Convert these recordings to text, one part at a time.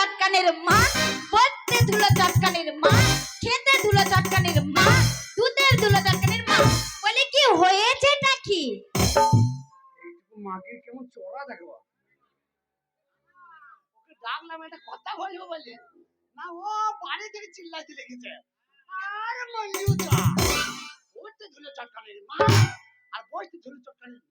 চটকানের মা, পড়তে ধুলো চটকানের মা, খেতে ধুলো চটকানের মা, দুধের ধুলো চটকানের মা। বলে কি হয়েছে নাকি? এইটুকু মাকে কেমন চড়া দেখো। ওকে ডাকলাম একটা কথা বলবো বলে, না ও বাড়ি থেকে চিল্লাইতে লেগেছে। আর মঞ্জুটা ওতে ধুলো চটকানের মা আর বইতে ধুলো চটকানের মা।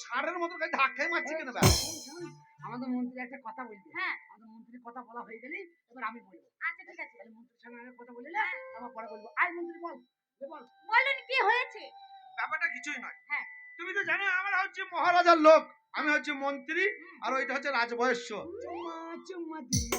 সারের মতো খালি ধাক্কাই মারছে কেন? আমাদের মন্ত্রী একটা কথা বলবি। হ্যাঁ, আমাদের মন্ত্রীর কথা বলা হয়ে গেলে এবার আমি বলবো। আচ্ছা ঠিক আছে। তাহলে মন্ত্রীর সঙ্গে আমি কথা বলে না, আমার পরে বলবো। আই মন্ত্রী বল, বল। বলুন কি হয়েছে? ব্যাপারটা কিছুই নয়। হ্যাঁ, তুমি তো জানো আমরা হচ্ছে মহারাজার লোক, আমি হচ্ছে মন্ত্রী, আর ওইটা হচ্ছে রাজবয়স্য। চুম্মা চুম্মা দিয়ে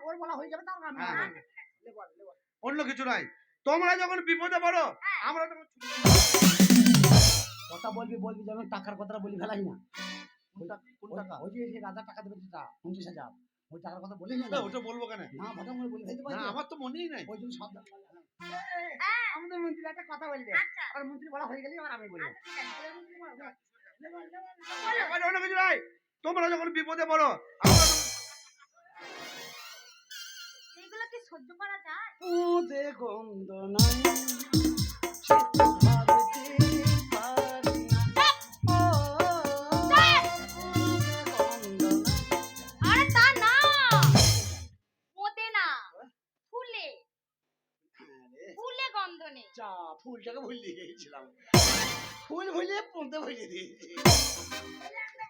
ওর বলা হয়ে যাবে, তারপর আমি হ্যাঁ, বলবো। লে বল, লে বল। অন্য কিছু নাই। তোমরা যখন বিপদে পড়ো আমরা তখন কথা বলবি বলবি, যেমন টাকার কথাটা বলি ফেলাই না। কোন টাকা? ওই যে সেই রাজা টাকা দেবে যেটা 50,000, ওই টাকার কথা বলি না। ওটা বলবো কেন? না ভাটা মনে বলি ফেলতে পারি না, তো। আমার তো মনেই নাই। ওই জন্য সাবধান। আমাদের মন্ত্রী একটা কথা বলবে, আচ্ছা। আর মন্ত্রী বলা হয়ে গেলে এবার আমি বলবো। আচ্ছা ঠিক আছে। মন্ত্রী বল, বল। লে বল, লে বল, লে বল। ব্যাপারে অন্য কিছু নাই। তোমরা যখন বিপদে পড়ো আমরা তখন এগুলো কি সহ্য করা যায়? ওদে গন্ধ নাই সে তো ভাবতে পারি না। ও ওদে গন্ধ নাই। আরে তা না, ওতে না, ফুলে, আরে ফুলে গন্ধ নেই। যা, ফুলটাকে ভুলিয়ে গেছিলাম। ফুল ভুলিয়ে পড়তে ভুলিয়ে দিয়েছি।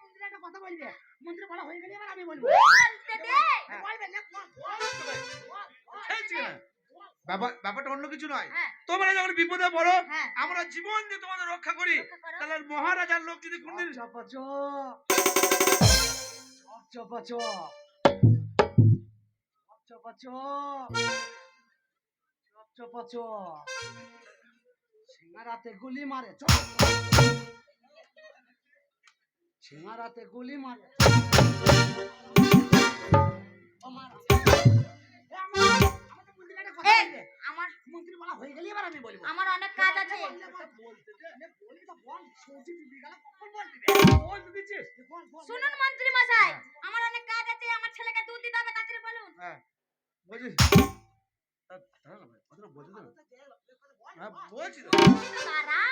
মন্ত্রী একটা কথা বলবে, মন্ত্রী বলা হয়ে গেলে এবার আমি বলবো। বলতে দে। বলবে না, বল, বল, বল। খেয়েছি কেন? ব্যাপারটা অন্য কিছু নয়। হ্যাঁ, তোমরা যখন বিপদে পড়ো হ্যাঁ। আমরা জীবন দিয়ে তোমাদের রক্ষা করি। রক্ষা করো। তাহলে মহারাজার লোক যদি কোনদিন চপা চপ চপা চপ চপা চপ চপা চপ সিঙ্গারাতে গুলি মারে, চপ সিঙ্গারাতে গুলি মারে। ও মারা। এ আমার আমাদের মন্ত্রী একটা কথা এই, বলবে। আমার মন্ত্রী বলা হয়ে গেলে এবার আমি বলবো। আমার অনেক কাজ আছে। বলতে দে, বলি তো বল, সৌজি দিদি গেল কখন বলতে দে। ওই তো দিচ্ছিস। বল, বল। শুনুন মন্ত্রী মশাই, আমার অনেক কাজ আছে, আমার ছেলেকে দুধ দিতে হবে, তাড়াতাড়ি বলুন। হ্যাঁ, বলছিস? কথাটা বলতে দেবে? হ্যাঁ, বলছি তো। তারা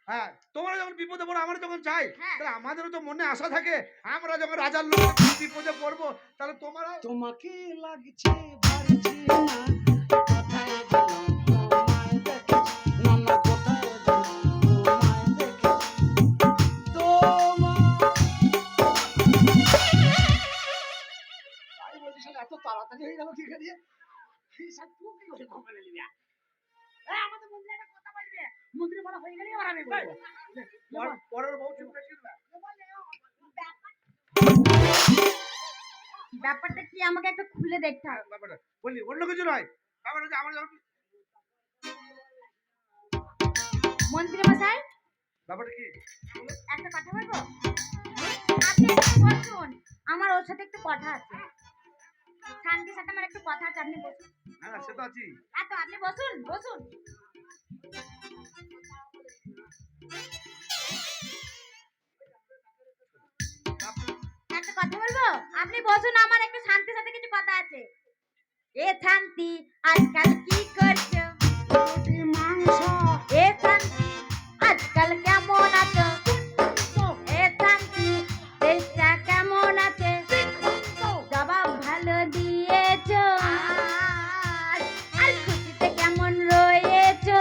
হ্যাঁ, তোমরা যখন বিপদে পড়ো আমরা যখন চাই, হ্যাঁ। তাহলে আমাদেরও তো মনে আশা থাকে আমরা যখন রাজার লোক বিপদে পড়বো তাহলে তোমরা তোমাকে লাগছে ভারী না, কোথায় গেলাম তোমায় দেখেছি, নানা কোথায় গেলাম তোমায় দেখেছি, তাই বলছি শালা এত তাড়াতাড়ি হয়ে গেল কি করিয়ে? এই সব তুই কি করে খবর নিবি? আমাদের মন্ত্রী একটা কথা বলবে, মন্ত্রী বলা হয়ে গেলে এবার আমি বলবো। পরের বউ চুপ ছিল না। ব্যাপারটা কি আমাকে একটু খুলে দেখতে হবে। ব্যাপারটা বলি অন্য কিছু নয়। ব্যাপারটা হচ্ছে আমরা যখন মন্ত্রী মশাই, ব্যাপারটা কি? একটা কথা বলবো? আপনি একটু বসুন, আমার ওর সাথে একটু কথা আছে। শান্তির সাথে আমার একটু কথা আছে, আপনি বসুন। হ্যাঁ, সে তো আছি। তো আপনি বসুন, বসুন। একটা কথা বলবো? আপনি বসুন, আমার একটু শান্তির সাথে কিছু কথা আছে। এ শান্তি, আজকাল কি করছো? রুটি মাংস এ শান্তি, আজকাল কেমন আছো? এ শান্তি, দেশটা কেমন আছে? জবাব ভালো দিয়েছো, আর খুশিতে কেমন রয়েছো?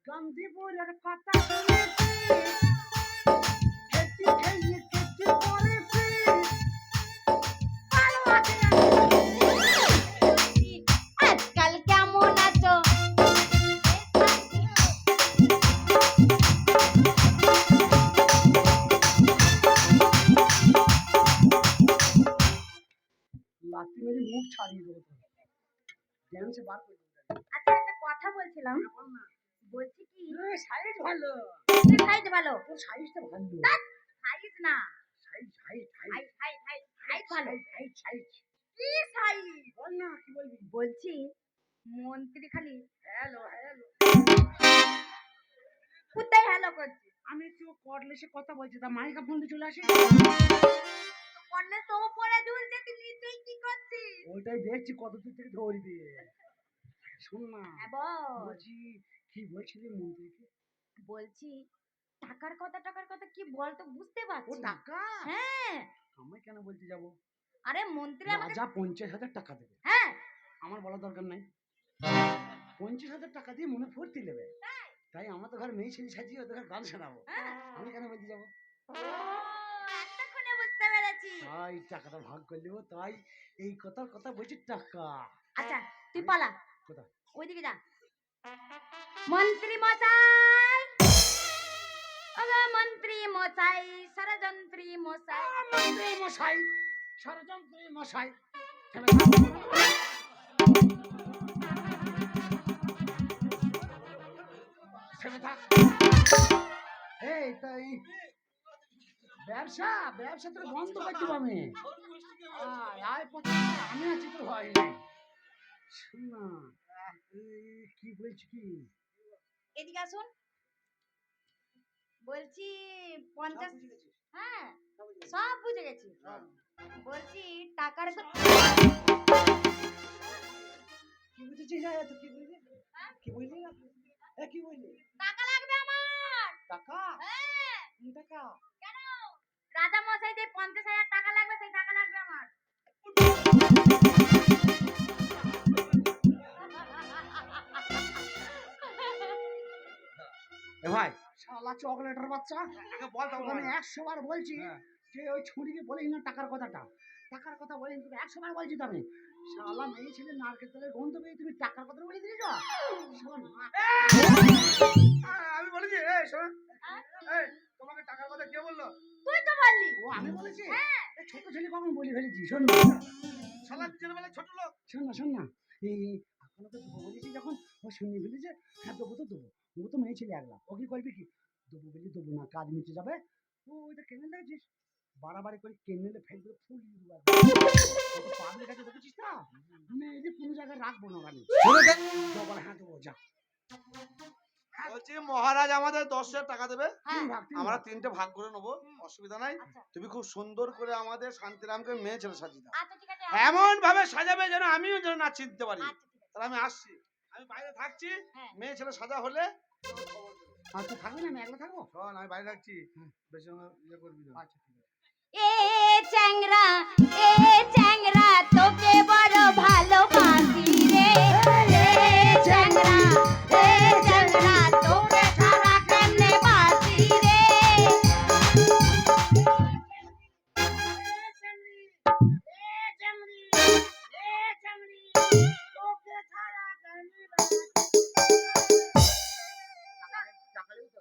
গান্ধীপুরের কথা শুনেছি, খেতে খেয়ে খেতে পড়েছি, ভালো আছি আমি। আজকাল কেমন আছো? লাথি মেরে মুখ ছাড়িয়ে দেবো তোর। ড্যান্সে বার করে দেবো। আচ্ছা একটা কথা বলছিলাম, বলছি কি কি সাইজ ভালো, সাইজ ভালো? তোর সাইজটা ভালো। সাইজ না, size size size size size size ভালো। সাইজ সাইজ কি সাইজ? বল না, কি বলবি? বলছি মন্ত্রী খালি হ্যালো হ্যালো, কোথায় হ্যালো করছে? আমি একটু কর্ডলেসে কথা বলছি, তা মাইকা ফোন চলে আসে। করলে তো পরে ঝুলছে, তুই নিশ্চয়ই কি করছিস? ওইটাই দেখছি কত দূর থেকে ধরবি। শোন না, হ্যাঁ বল। বলছি কি বলছিলি মন্ত্রীকে? বলছি টাকার কথা কি বল তো, বুঝতে ও পারছি না। টাকা? হ্যাঁ। আমি কেন বলতে যাবো? আরে মন্ত্রী আমাকে, রাজা 50,000 টাকা দেবে, হ্যাঁ আমার বলার দরকার নাই। 50,000 টাকা দিয়ে মনে ফুর্তি নেবে, তাই আমার তো ঘর মেয়ে ছেলে সাজিয়ে ওদের ঘর গান শোনাবো। হ্যাঁ। আমি কেন বলতে যাবো? ও, এতক্ষণে বুঝতে পেরেছি। তাই টাকাটা ভাগ করে নেবো, তাই এই কথার কথা বলছি টাকা। আচ্ছা তুই পালা, কোথায়? ওইদিকে যা। মন্ত্রী মশাই, ওগো মন্ত্রী মশাই, ষড়যন্ত্রী মশাই। মন্ত্রী মশাই, ষড়যন্ত্রী মশাই, থেমে থাক। এই তাই ব্যবসা ব্যবসা তোর বন্ধ করে দেবো আমি। আয় পথে আমি আছি, তোর ভয় নেই। শোন না, কি বলছি কি? এদিকে আসুন। বলছি 50, হ্যাঁ সব বুঝে গেছি। বলছি টাকার কি বুঝেছিস? তো কি বুঝলি? কি বুঝলি না? কি বুঝলি? টাকা লাগবে আমার। টাকা? হ্যাঁ। কোন টাকা? কেন? রাজা মশাই যে 50,000 টাকা লাগবে, সেই টাকা লাগবে আমার। এ ভাই, শালা চকলেটের বাচ্চা, আগে বল তো আমি 100 বার বলছি হ্যাঁ। যে ওই ছুরিকে বলিস না টাকার কথাটা। টাকার কথা বলিস, তুমি 100 বার বলছি তো আমি। শালা মেয়ে ছেলে নারকেল তেলের গন্ধ পেয়ে তুমি টাকার কথা বলে দিলি তো? শোন মা, আমি বলেছি এই শোন, এই তোমাকে টাকার কথা কে বললো? তুই তো বললি। ও আমি বলেছি? হ্যাঁ। এই ছোট ছেলে কখন বলি ফেলেছি। শোন না, শালা ছেলেবেলায় ছোট লোক। শোন না, এই এখনো তো দেবো বলেছি, যখন ও শুনে ফেলেছে, হ্যাঁ দেবো তো দেবো। ও তো মেয়ে ছেলে একলা, ও কি করবি কি? দেবো বলি দেবো না, কাজ মিটে যাবে। ও ওইটা কেনে দেখছিস, বাড়াবাড়ি করে কেনেলে ফেল করে ফুল দিয়ে দেবো। পাবলিক আছে দেখেছিস না, মেয়েদের কোনো জায়গায় রাখবো না আমি। ডবল হ্যাঁ দেবো, যা। বলছি মহারাজ আমাদের 10,000 টাকা দেবে, হ্যাঁ। আমরা 3টে ভাগ করে নেবো, অসুবিধা নাই। আচ্ছা। তুমি খুব সুন্দর করে আমাদের শান্তিরামকে মেয়ে ছেলে সাজিয়ে দাও, আচ্ছা ঠিক আছে। এমন ভাবে সাজাবে যেন আমিও যেন না চিনতে পারি। আচ্ছা ঠিক আছে। তাহলে আমি আসছি, আমি বাইরে থাকছি, হ্যাঁ। মেয়ে ছেলে সাজা হলে আর তুই থাকবি না, আমি একলা থাকবো। শোন আমি বাইরে থাকছি, বেশি ইয়ে করবি না। আচ্ছা ঠিক আছে। এ চ্যাংরা, এ চ্যাংরা তোকে বড় ভালোবাসি রে। এ চ্যাংরা, এ চ্যাংরা তোকে ছাড়া কেমনে বাসি রে।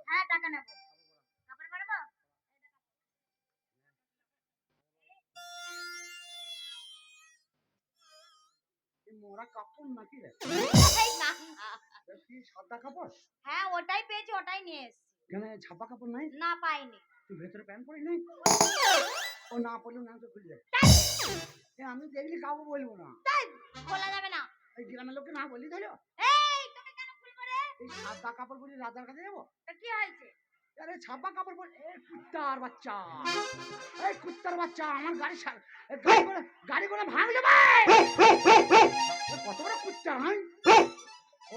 হ্যাঁ টাকা নেবো। কাপড় পারবো? এই মোরা কাপড় নাকি রে? এই না, না। এটা কি সাদা কাপড়? হ্যাঁ ওটাই পেয়েছি, ওটাই নিয়ে এসছি। এখানে ছাপা কাপড় নাই? না পাইনি। তুই ভেতরে প্যান্ট পরিস নাই? ও না পরলেও না তো খুলে যায়। আমি দেখলি কাউকে বলবো না, তাই খোলা যাবে না। এই গ্রামের লোককে না বললি তাহলে এই তোকে কেন খুলবো রে? এই সাদা কাপড় পরে রাজার কাছে যাবো। তা কি হয়েছে? আরে ছাপা কাপড় পরে, এই কুত্তার বাচ্চা, এই কুত্তার বাচ্চা আমার গাড়ি করে ভাঙলে ভাই। কত বড় কুত্তা, হ্যাঁ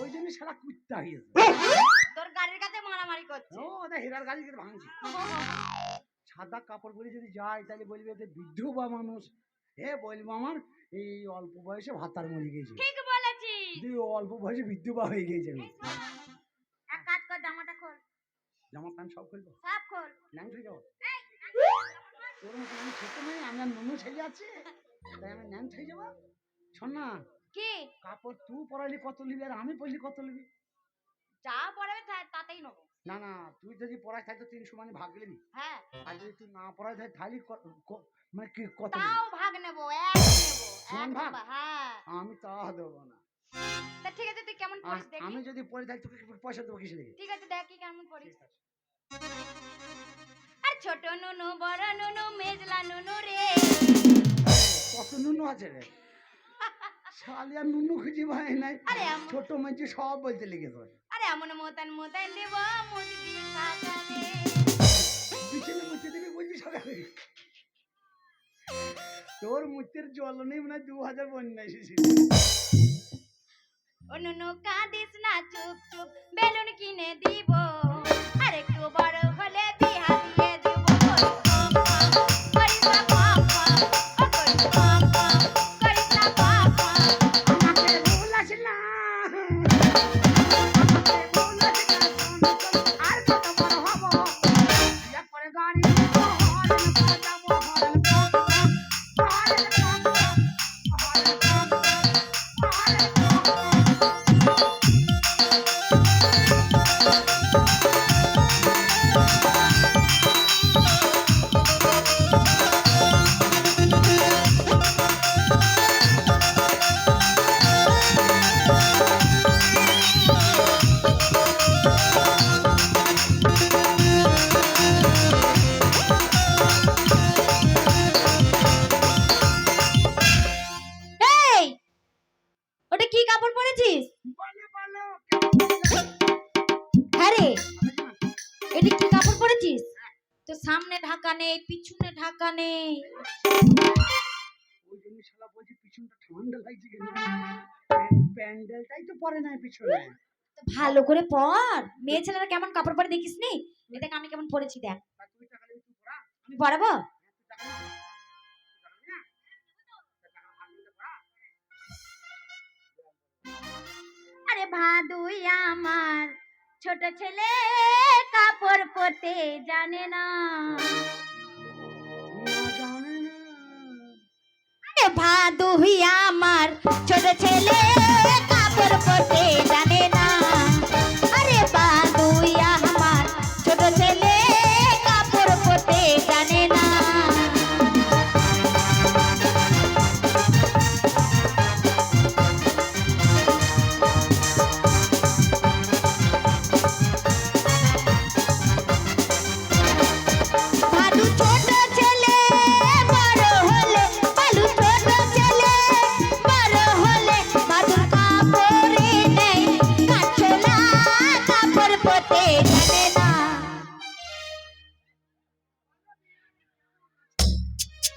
ওই জন্য সারা কুত্তা হয়েছে। তোর গাড়ির কাছে মারামারি করছে। ও ওটা হীরার গাড়ি করে ভাঙছে। সাদা কাপড় পরে যদি যায় তাহলে বলবে যে বিধবা মানুষ। বলবো আমার এই অল্প বয়সে ভাতার মরে গেছে, ঠিক বলেছিস। তুই অল্প বয়সে বিধবা হয়ে গেছে। এই শোন, এক কাজ কর, জামাটা খোল। জামা প্যান্ট সব খুলবো, সব খোল। ন্যাং হয়ে যাবো। এই, তোর মতো আমি ছোট নই, আমি আর নুনু ছেলে আছে, তাই আমি ন্যাং হয়ে যাবো। শোন না, কি কাপড় তুই পরাইলি কত নিবি আর আমি পরলি কত নিবি? যা পড়াবে তাতেই নেবো। না না, তুই যদি পড়াই থাকতো 300 মানে ভাগ নিবি, হ্যাঁ আর যদি তুই না পড়াই থাক তাহলে মানে কি কত নিবি? তাও ভাগ নেবো, এক নেবো, সমান এক ভাগ? নেবো, হ্যাঁ। আমি তা দেবো না। তা ঠিক আছে তুই কেমন পড়িস দেখি। আমি যদি পরে থাকি তোকে পয়সা দেবো কিসে লেগে? ঠিক আছে দেখি কেমন পড়িস। ঠিক আছে। আর ছোট নুনু বড় নুনু মেজলা নুনু রে। কত নুনু আছে রে? শালি আর নুনু খুঁজে পাই নাই। আরে ছোট মেয়ে সব বলতে লেগে তোর। আরে এমন মোতান মোতান দেব মুদি দিয়ে সাজাবে। পিছনে মুছে দিবি বলবি সকালে। তোর মুখের জল নেই মনে হয় 2000 বন্যা এসেছিল। ও নুনু কাঁদিস না চুপ চুপ বেলুন কিনে দিব। আর একটু বড় হলে বিয়া দিয়ে দিব। করিস না পাপ পাপ, ও করিস পাপ পাপ, করিস না পাপ পাপ। আমাকে ভুলাস না। আমাকে ভুলাস না, শোন, আর কত বড় হব। বিয়ে করে গাড়ি নিব, হরেন বাজাবো, হরেন পপ পপ, হরেন পপ পপ, হরেন পপ পপ, হরেন পপ পপ। এই ওটা কি কাপড় পরেছিস? বলো, বলো, কেমন লাগছে? হ্যাঁ রে এটা কি কাপড় পরেছিস? তো সামনে ঢাকা নেই পিছনে ঢাকা নেই। ওই জন্য শালা বলছি পিছনটা ঠান্ডা লাগছে কেন? প্যান্ডেলটাই তো পরে নাই পিছনে। তো ভালো করে পর। মেয়ে ছেলেরা কেমন কাপড় পরে দেখিস নি? এ দেখ আমি কেমন পরেছি দেখ। তা তুই টাকা দিবি, তুই পড়া। আমি পরাবো? তুই টাকা দিবি? তুই টাকা দিবি না? তা টাকা ভাগ নিতে পড়া। আরে ভাদুই আমার ছোট ছেলে কাপড় পরতে জানে না। না জানে না। আরে ভাদুই আমার ছোট ছেলে কাপড় পরতে